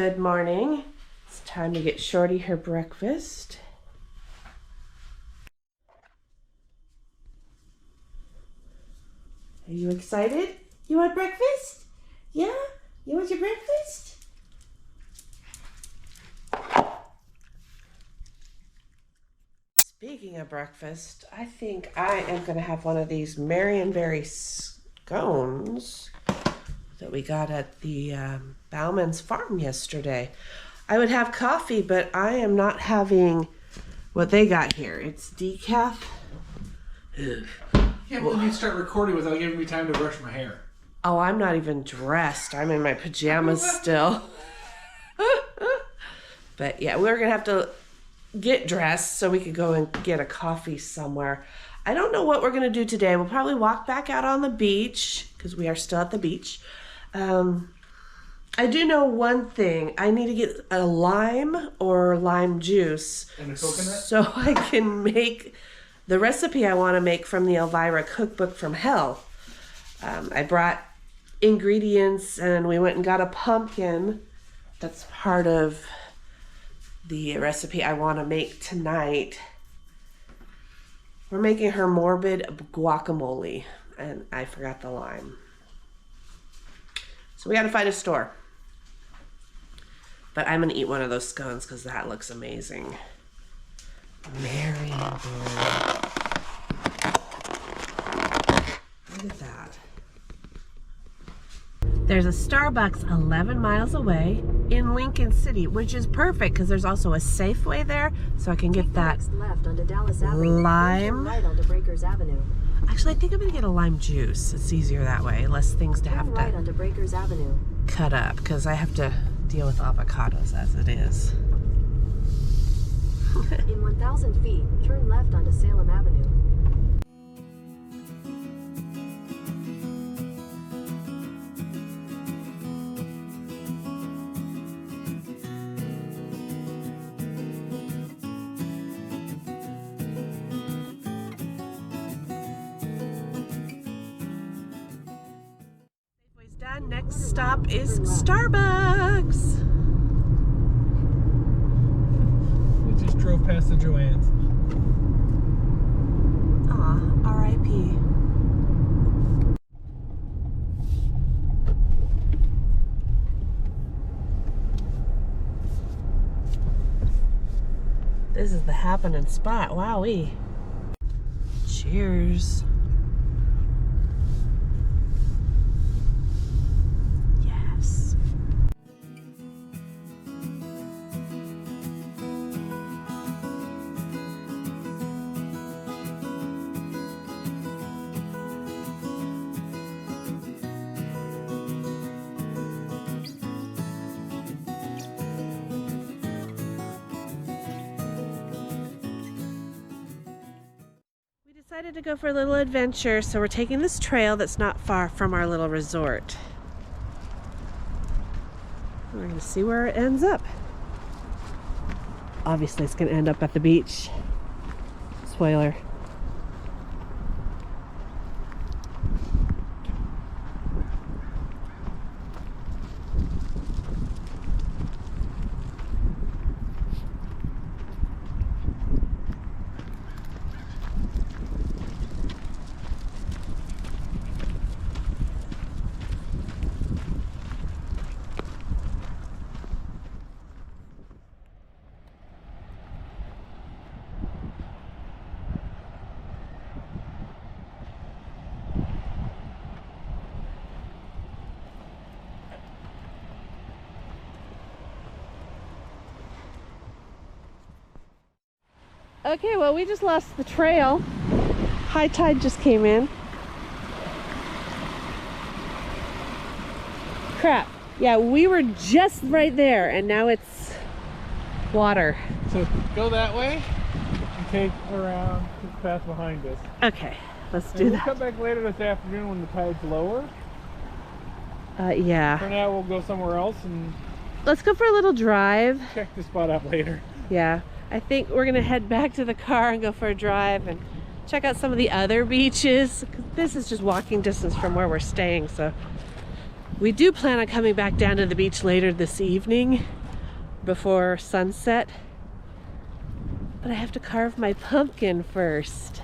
Good morning. It's time to get Shorty her breakfast. Are you excited? You want breakfast? Yeah? You want your breakfast? Speaking of breakfast, I think I am going to have one of these Marionberry scones that we got at the Bauman's farm yesterday. I would have coffee, but I am not having what they got here. It's decaf. Can't believe you start recording without giving me time to brush my hair. Oh, I'm not even dressed. I'm in my pajamas still. But yeah, we're going to have to get dressed so we could go and get a coffee somewhere. I don't know what we're going to do today. We'll probably walk back out on the beach because we are still at the beach. I do know one thing. I need to get a lime or lime juice. And a coconut? So I can make the recipe I want to make from the Elviras cookbook from hell. I brought ingredients and we went and got a pumpkin. That's part of the recipe I want to make tonight. We're making her morbid guacamole and I forgot the lime. So we got to find a store. But I'm going to eat one of those scones because that looks amazing. Marionberry. Look at that. There's a Starbucks 11 miles away in Lincoln City, which is perfect because there's also a Safeway there, so I can get that left onto Dallas Avenue, lime. right onto Breakers Avenue. Actually, I think I'm going to get a lime juice. It's easier that way. Less things to have right to onto Breakers Avenue. cut up because I have to deal with avocados as it is. In 1,000 feet, turn left onto Salem Avenue. Safeway's done. Next stop is Starbucks. Just drove past the Joann's. Aw, R.I.P. This is the happening spot. Wowee. Cheers. Yes. Decided to go for a little adventure, so we're taking this trail that's not far from our little resort. We're going to see where it ends up. Obviously, it's going to end up at the beach. Spoiler. Okay, well, we just lost the trail. High tide just came in. Crap. Yeah, we were just right there, and now it's water. So go that way and take around this path behind us. Okay, let's do We'll that. come back later this afternoon when the tide's lower. Yeah. For now, we'll go somewhere else and Let's go for a little drive. check the spot out later. Yeah. I think we're gonna head back to the car and go for a drive and check out some of the other beaches. This is just walking distance from where we're staying, so We do plan on coming back down to the beach later this evening before sunset, but I have to carve my pumpkin first.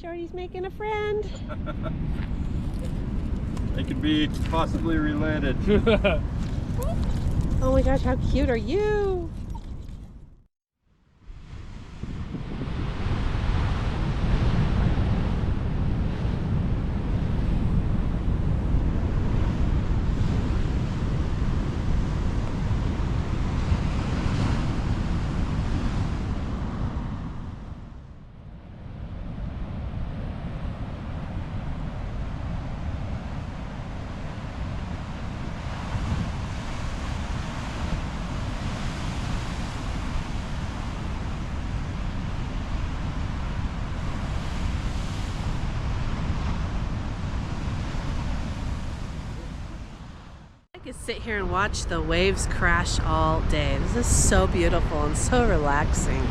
Shorty's making a friend. They could be possibly related. Oh my gosh, how cute are you? I could sit here and watch the waves crash all day. This is so beautiful and so relaxing.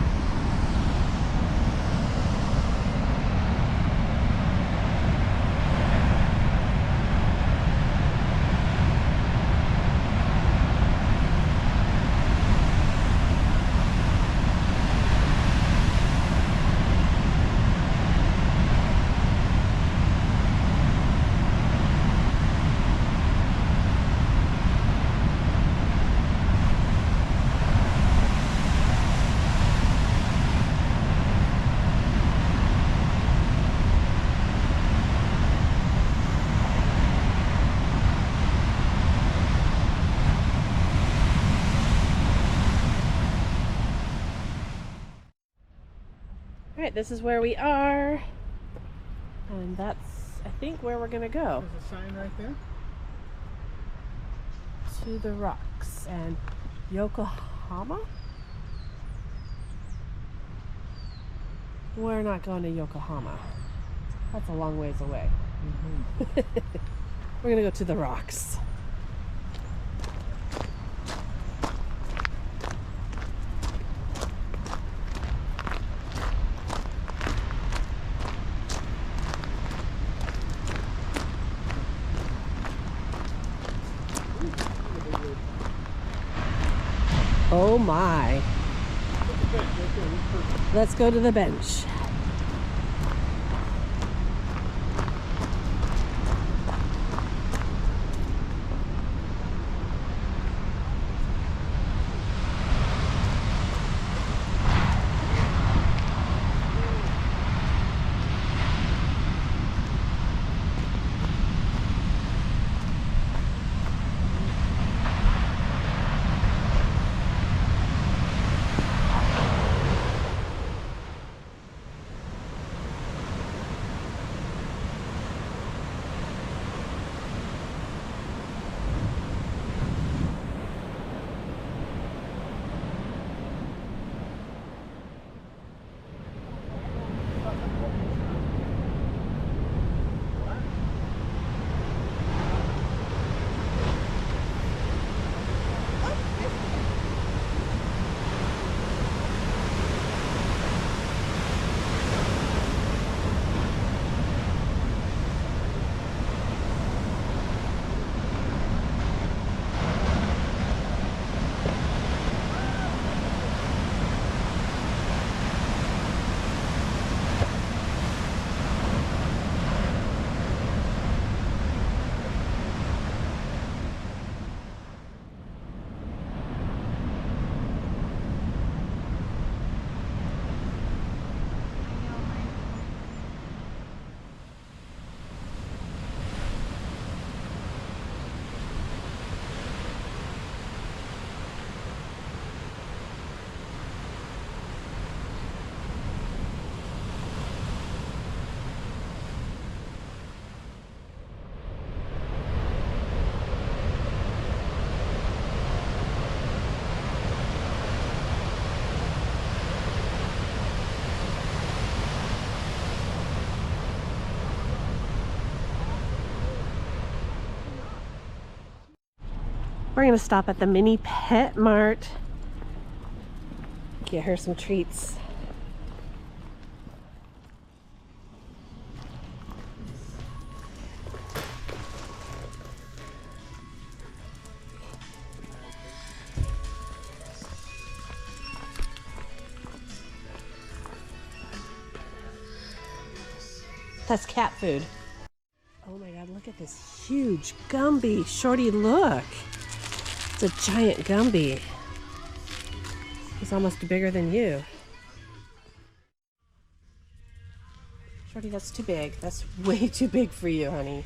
Alright, this is where we are, and that's, I think, where we're gonna go. There's a sign right there. To the rocks and Yokohama? We're not going to Yokohama. That's a long ways away. We're gonna go to the rocks. Oh my. Let's go to the bench. We're gonna stop at the mini pet mart. Get her some treats. That's cat food. Oh my God, look at this huge Gumby. Shorty, look. It's a giant Gumby. He's almost bigger than you. Shorty, that's too big. That's way too big for you, honey.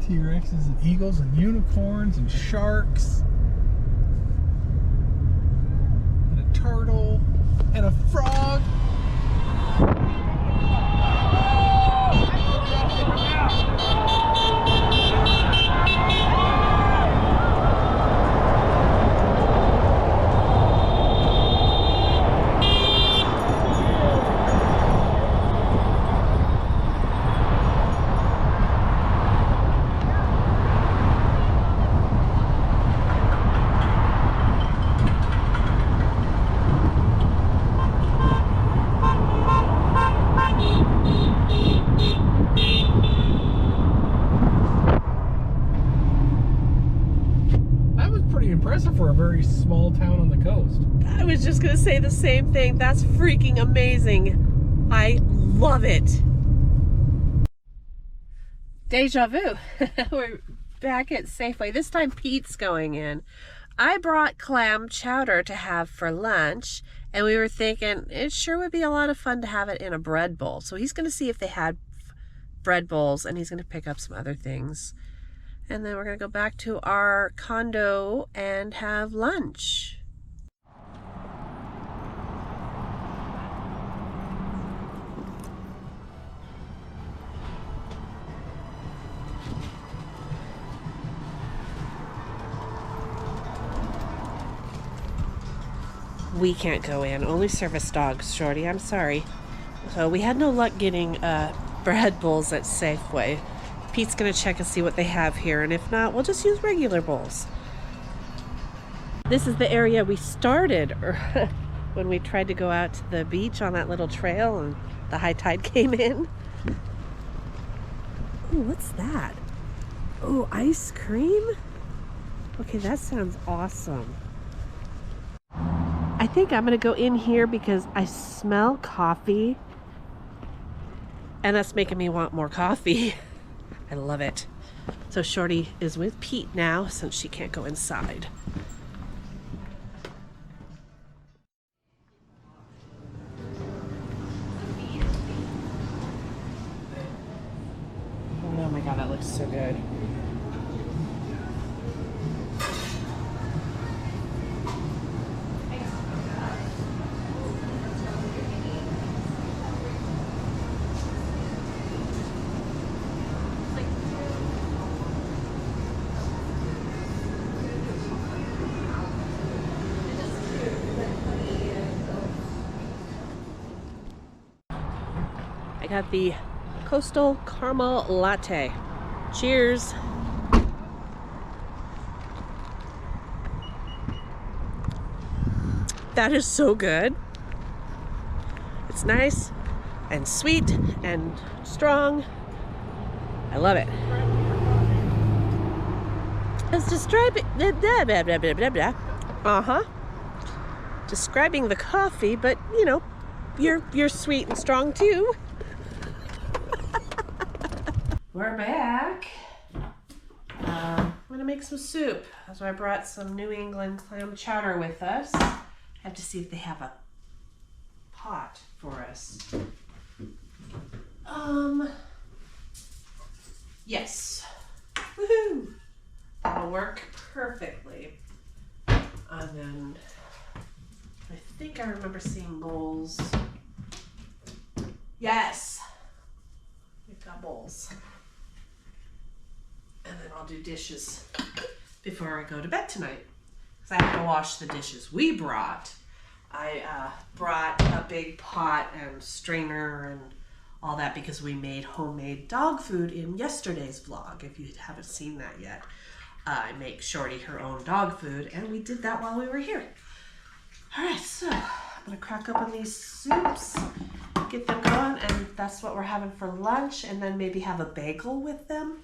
T-Rexes and eagles and unicorns and sharks and a turtle and a frog. Impressive for a very small town on the coast. I was just gonna say the same thing. That's freaking amazing. I love it. Deja vu. We're back at Safeway. This time Pete's going in. I brought clam chowder to have for lunch, and we were thinking it sure would be a lot of fun to have it in a bread bowl. So he's gonna see if they had bread bowls, and he's gonna pick up some other things. And then we're gonna go back to our condo and have lunch. We can't go in, only service dogs, Shorty, I'm sorry. So we had no luck getting bread bowls at Safeway. Pete's gonna check and see what they have here, and if not, we'll just use regular bowls. This is the area we started when we tried to go out to the beach on that little trail and the high tide came in. Ooh, what's that? Oh, ice cream? Okay, that sounds awesome. I think I'm gonna go in here because I smell coffee, and that's making me want more coffee. I love it. So Shorty is with Pete now since she can't go inside. Oh my God, that looks so good. I got the Coastal Caramel Latte. Cheers. That is so good. It's nice and sweet and strong. I love it. It's describing describing the coffee, but you know, you're sweet and strong too. We're back. I'm gonna make some soup. So I brought some New England clam chowder with us. I have to see if they have a pot for us. Yes. Woohoo! That'll work perfectly. And then I think I remember seeing bowls. Yes. We've got bowls. I'll do dishes before I go to bed tonight. Because I have to wash the dishes we brought. I brought a big pot and strainer and all that because we made homemade dog food in yesterday's vlog. If you haven't seen that yet, I make Shorty her own dog food, and we did that while we were here. All right, so I'm gonna crack open these soups, get them going, and that's what we're having for lunch, and then maybe have a bagel with them.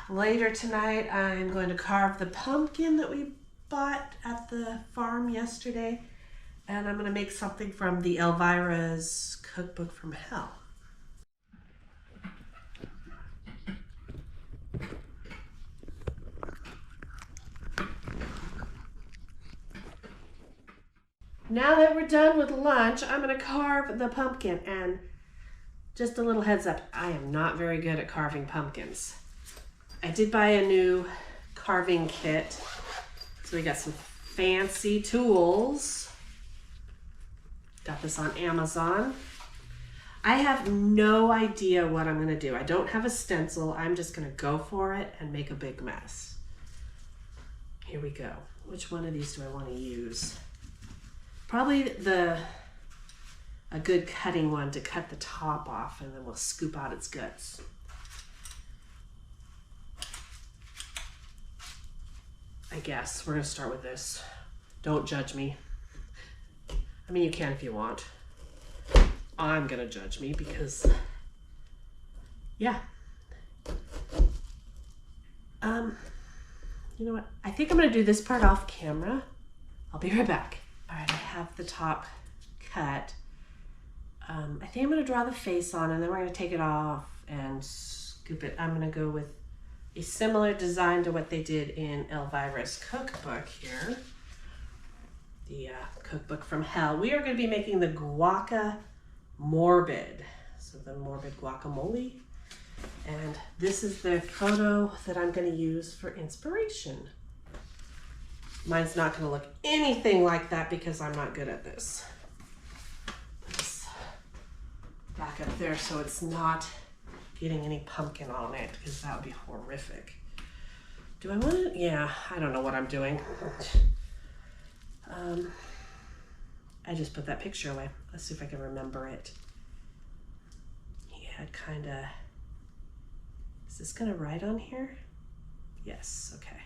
Later tonight, I'm going to carve the pumpkin that we bought at the farm yesterday, and I'm gonna make something from the Elviras cookbook from hell. Now that we're done with lunch, I'm gonna carve the pumpkin, and just a little heads up, I am not very good at carving pumpkins. I did buy a new carving kit, so we got some fancy tools. Got this on Amazon. I have no idea what I'm gonna do. I don't have a stencil. I'm just gonna go for it and make a big mess. Here we go. Which one of these do I wanna use? Probably a good cutting one to cut the top off, and then we'll scoop out its guts. I guess we're gonna start with this. Don't judge me. I mean, you can if you want. I'm gonna judge me because, yeah. You know what? I think I'm gonna do this part off camera. I'll be right back. All right, I have the top cut. I think I'm gonna draw the face on, and then we're gonna take it off and scoop it. I'm gonna go with a similar design to what they did in Elvira's cookbook here. The cookbook from hell. We are gonna be making the guaca morbid. So the morbid guacamole. And this is the photo that I'm gonna use for inspiration. Mine's not going to look anything like that because I'm not good at this. Put this back up there so it's not getting any pumpkin on it, because that would be horrific. Do I want it? Yeah, I don't know what I'm doing. I just put that picture away. Let's see if I can remember it. Yeah, kind of. Is this going to write on here? Yes, okay.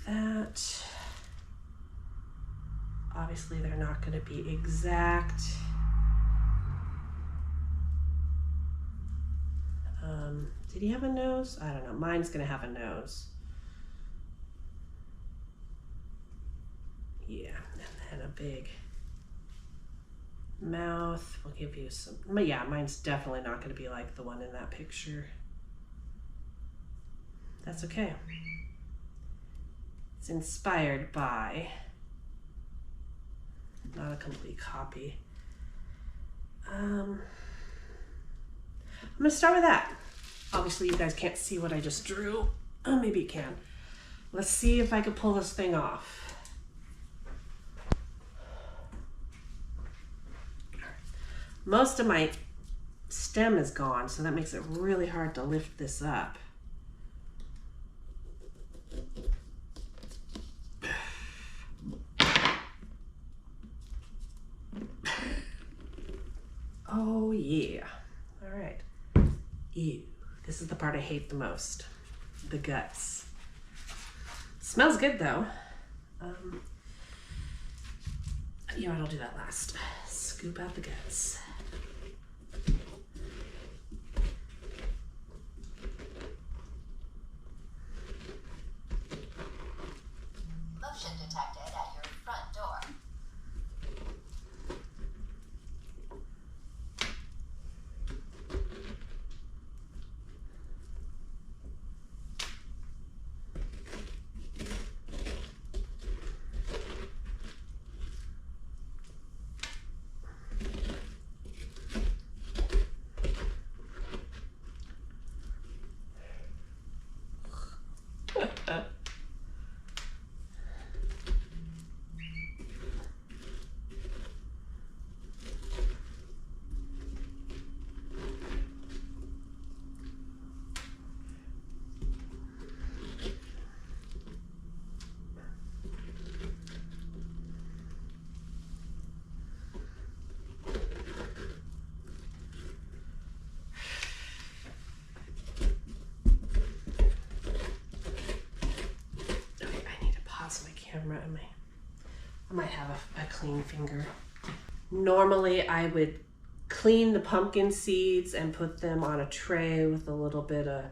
That. Obviously they're not going to be exact. Did he have a nose? I don't know. Mine's going to have a nose. Yeah, and then a big mouth. We'll give you some, but yeah, mine's definitely not going to be like the one in that picture. That's okay. It's inspired by, not a complete copy. I'm gonna start with that. Obviously you guys can't see what I just drew. Oh, maybe you can. Let's see if I can pull this thing off. Most of my stem is gone, so that makes it really hard to lift this up. Oh yeah. All right. Ew. This is the part I hate the most. The guts. Smells good though. You know what, I'll do that last. Scoop out the guts. Motion detected at your front door. camera. I might have a clean finger. Normally I would clean the pumpkin seeds and put them on a tray with a little bit of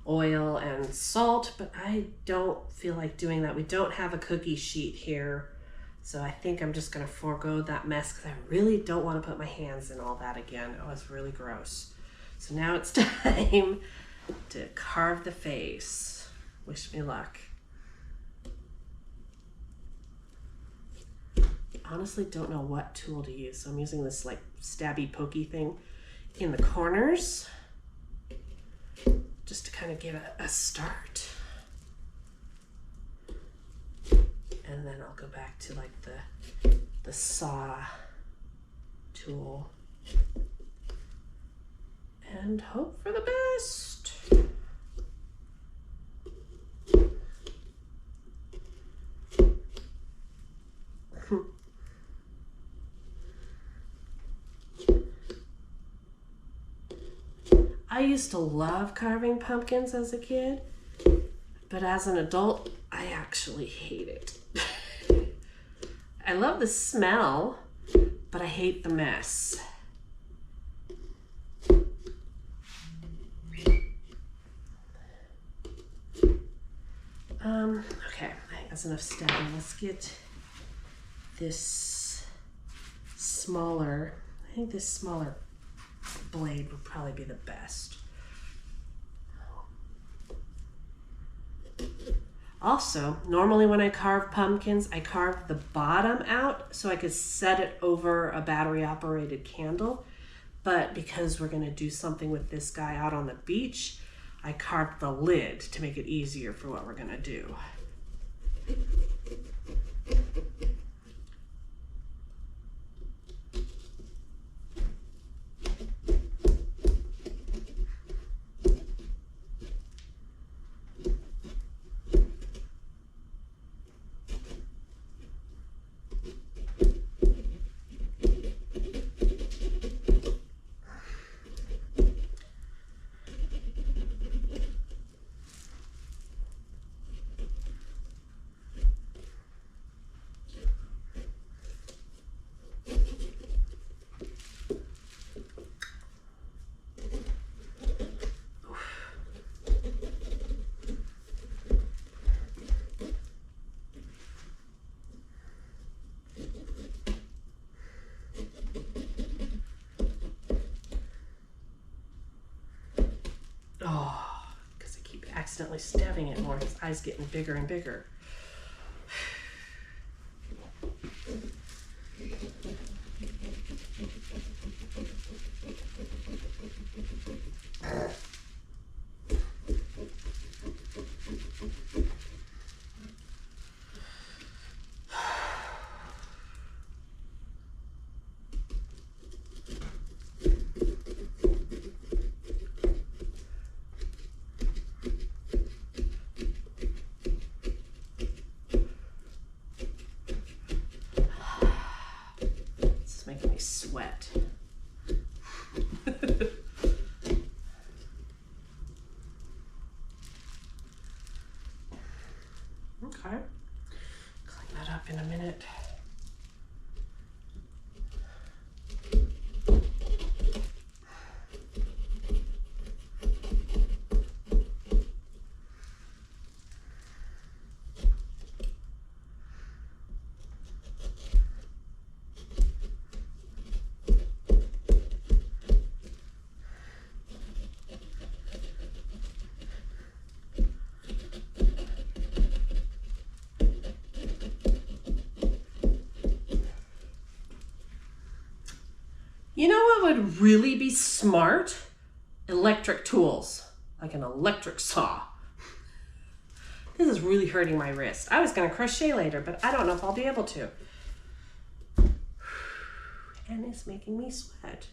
oil and salt, but I don't feel like doing that. We don't have a cookie sheet here, so I think I'm just gonna forego that mess because I really don't want to put my hands in all that again. Oh, it's really gross. So now it's time to carve the face. Wish me luck. Honestly don't know what tool to use, so I'm using this like stabby pokey thing in the corners just to kind of get a start, and then I'll go back to like the saw tool and hope for the best. I used to love carving pumpkins as a kid, but as an adult, I actually hate it. I love the smell, but I hate the mess. Okay, I think that's enough stabbing. Let's get this smaller, I think this smaller blade would probably be the best. Also, normally when I carve pumpkins, I carve the bottom out so I could set it over a battery operated candle. But because we're gonna do something with this guy out on the beach, I carved the lid to make it easier for what we're gonna do. Oh, because I keep accidentally stabbing it more. His eye's getting bigger and bigger. Sweat. Okay, clean that up in a minute. You know what would really be smart? Electric tools, like an electric saw. This is really hurting my wrist. I was gonna crochet later, but I don't know if I'll be able to. And it's making me sweat.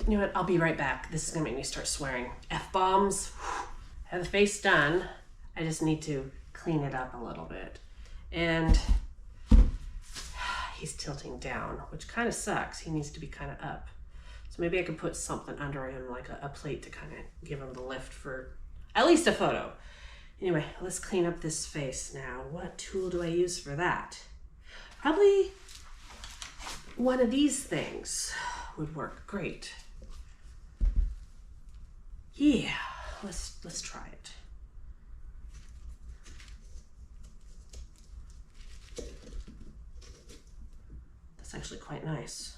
You know what, I'll be right back. This is gonna make me start swearing. F-bombs. I have the face done. I just need to clean it up a little bit. And he's tilting down, which kind of sucks. He needs to be kind of up. So maybe I could put something under him, like a plate to kind of give him the lift for at least a photo. Anyway, let's clean up this face now. What tool do I use for that? Probably one of these things would work great. Yeah, let's try it. That's actually quite nice.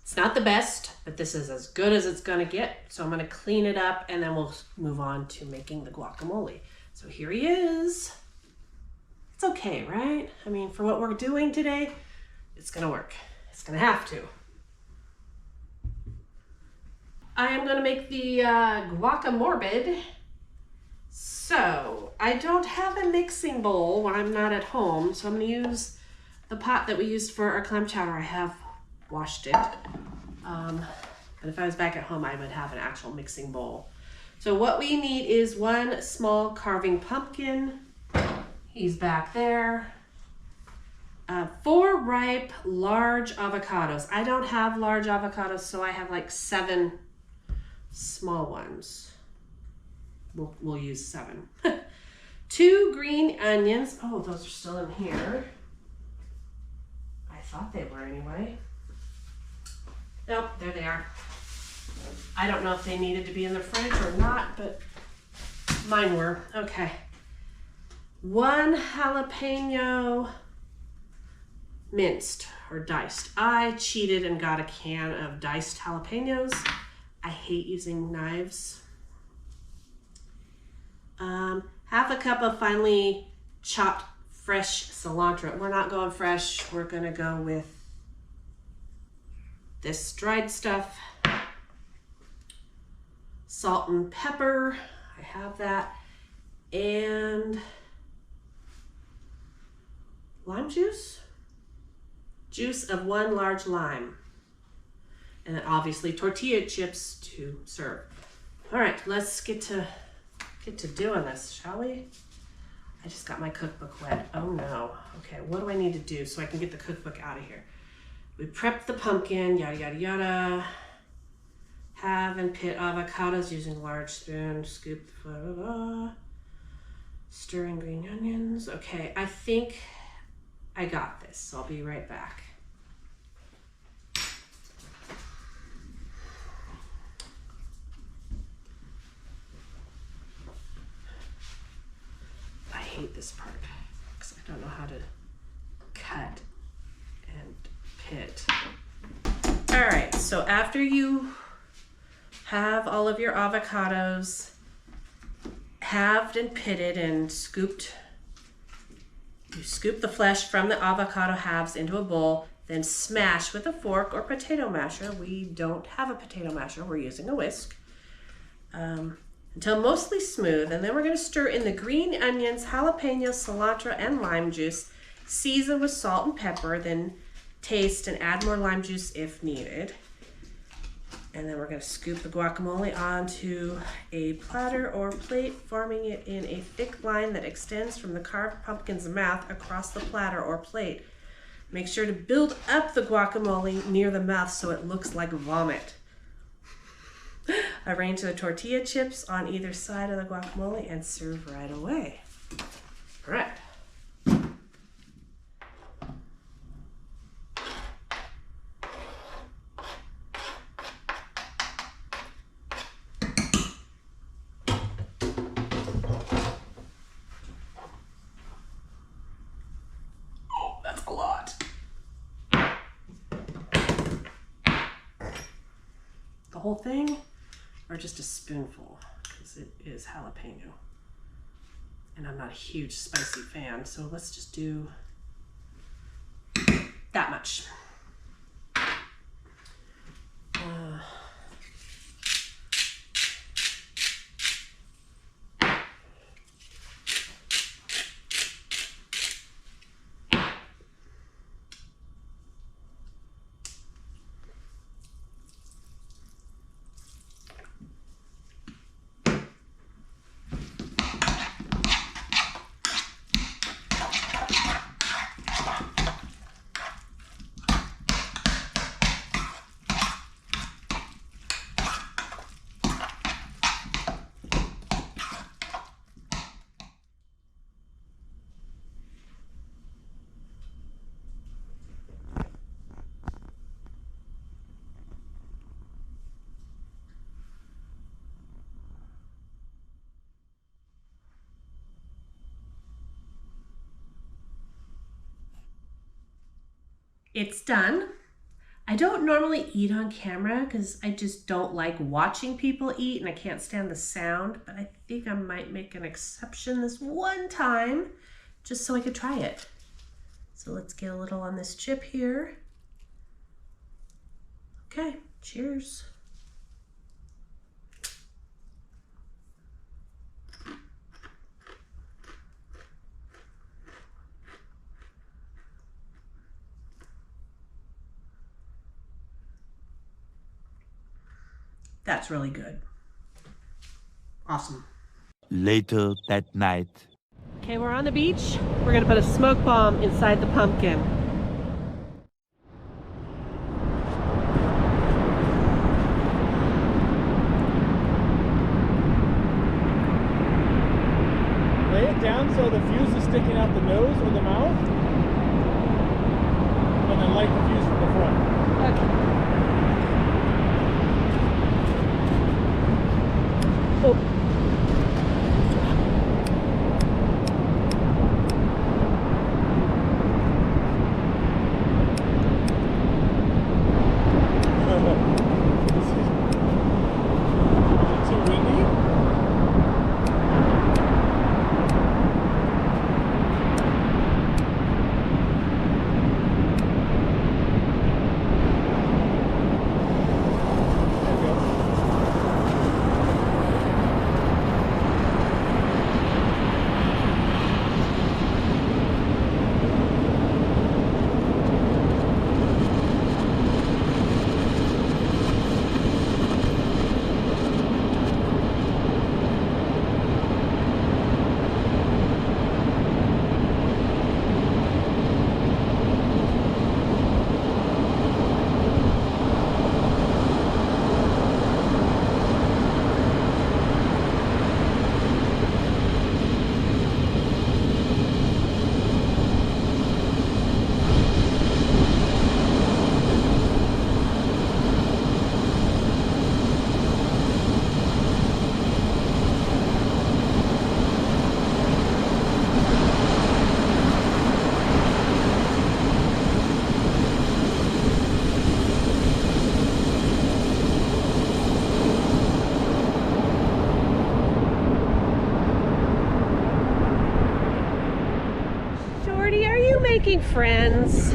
It's not the best, but this is as good as it's gonna get. So I'm gonna clean it up and then we'll move on to making the guacamole. So here he is. It's okay, right? I mean, for what we're doing today, it's gonna work. It's gonna have to. I am gonna make the guacamole. So I don't have a mixing bowl when I'm not at home, so I'm gonna use the pot that we used for our clam chowder. I have washed it. But if I was back at home, I would have an actual mixing bowl. So what we need is one small carving pumpkin. He's back there. 4 ripe, large avocados. I don't have large avocados, so I have like 7 small ones. We'll use 7. 2 green onions. Oh, those are still in here. I thought they were anyway. Nope, there they are. I don't know if they needed to be in the fridge or not, but mine were. Okay. 1 jalapeno minced or diced. I cheated and got a can of diced jalapenos. I hate using knives. Half a cup of finely chopped fresh cilantro. We're not going fresh. We're gonna go with this dried stuff. Salt and pepper. I have that. And lime juice. Juice of 1 large lime. And then obviously tortilla chips to serve. All right, let's get to doing this, shall we? I just got my cookbook wet. Oh no. Okay, what do I need to do so I can get the cookbook out of here? We prepped the pumpkin, yada, yada, yada. Have and pit avocados using large spoon. Scoop, blah, blah, blah. Stirring green onions. Okay, I think I got this, so I'll be right back. I hate this part because I don't know how to cut and pit. All right, so after you have all of your avocados halved and pitted and scooped, you scoop the flesh from the avocado halves into a bowl, then smash with a fork or potato masher. We don't have a potato masher, we're using a whisk. Until mostly smooth, and then we're gonna stir in the green onions, jalapenos, cilantro, and lime juice. Season with salt and pepper, then taste and add more lime juice if needed. And then we're gonna scoop the guacamole onto a platter or plate, forming it in a thick line that extends from the carved pumpkin's mouth across the platter or plate. Make sure to build up the guacamole near the mouth so it looks like vomit. Arrange the tortilla chips on either side of the guacamole and serve right away. All right. That's a lot. The whole thing or just a spoonful because it is jalapeno. And I'm not a huge spicy fan, so let's just do that much. It's done. I don't normally eat on camera because I just don't like watching people eat and I can't stand the sound, but I think I might make an exception this one time just so I could try it. So let's get a little on this chip here. Okay, cheers. That's really good. Awesome. Later that night. Okay, we're on the beach. We're gonna put a smoke bomb inside the pumpkin. Lay it down so the fuse is sticking out the nose or the mouth. And then light the fuse from the front. Okay. Oh. Is it too windy? There we go. Shorty, are you making friends?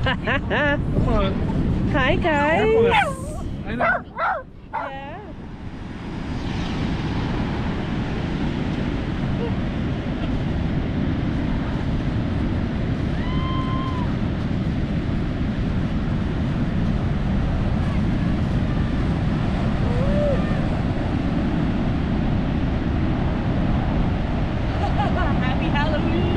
Come on. Hi, guys. I know. Yeah. Happy Halloween.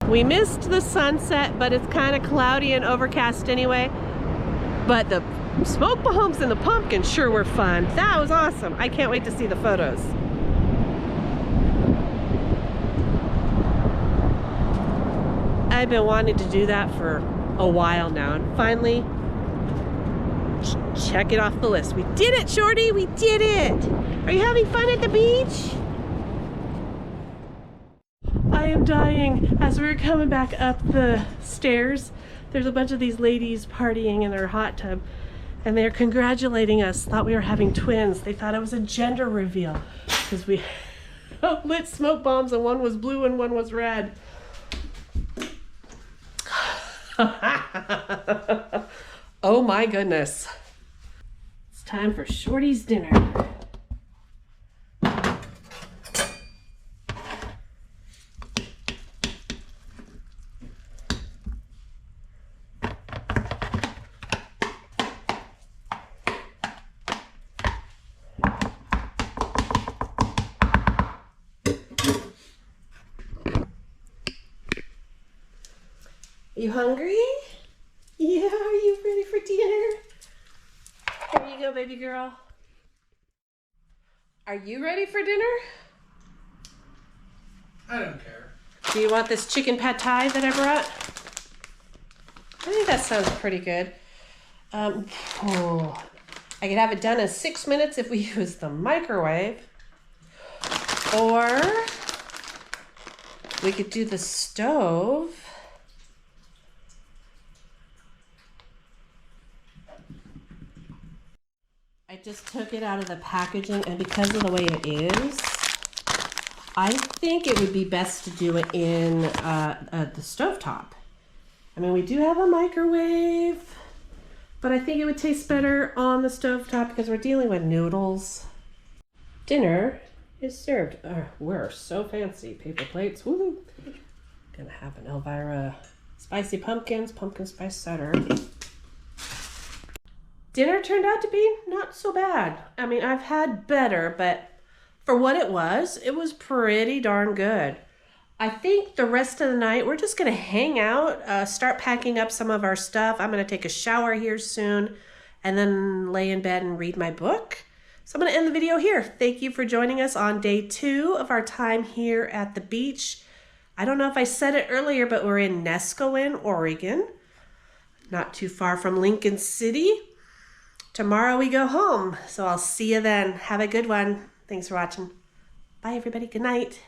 We missed the sunset, but it's kind of cloudy and overcast anyway. But the smoke bombs and the pumpkin sure were fun. That was awesome. I can't wait to see the photos. I've been wanting to do that for a while now, and finally, check it off the list. We did it, Shorty, we did it. Are you having fun at the beach? I am dying. As we were coming back up the stairs, there's a bunch of these ladies partying in their hot tub, and they're congratulating us. Thought we were having twins. They thought it was a gender reveal because we lit smoke bombs and one was blue and one was red. Oh my goodness. It's time for Shorty's dinner. You hungry? Yeah, are you ready for dinner? Here you go, baby girl. Are you ready for dinner? I don't care. Do you want this chicken pad thai that I brought? I think that sounds pretty good. I could have it done in 6 minutes if we use the microwave. Or we could do the stove. I just took it out of the packaging, and because of the way it is, I think it would be best to do it in the stovetop. I mean, we do have a microwave, but I think it would taste better on the stovetop because we're dealing with noodles. Dinner is served. We're so fancy. Paper plates. Woo! Gonna have an Elvira spicy pumpkins, pumpkin spice cider. Dinner turned out to be not so bad. I mean, I've had better, but for what it was pretty darn good. I think the rest of the night, we're just going to hang out, start packing up some of our stuff. I'm going to take a shower here soon, and then lay in bed and read my book. So I'm going to end the video here. Thank you for joining us on day 2 of our time here at the beach. I don't know if I said it earlier, but we're in Neskowin, Oregon, not too far from Lincoln City. Tomorrow we go home, so I'll see you then. Have a good one. Thanks for watching. Bye, everybody. Good night.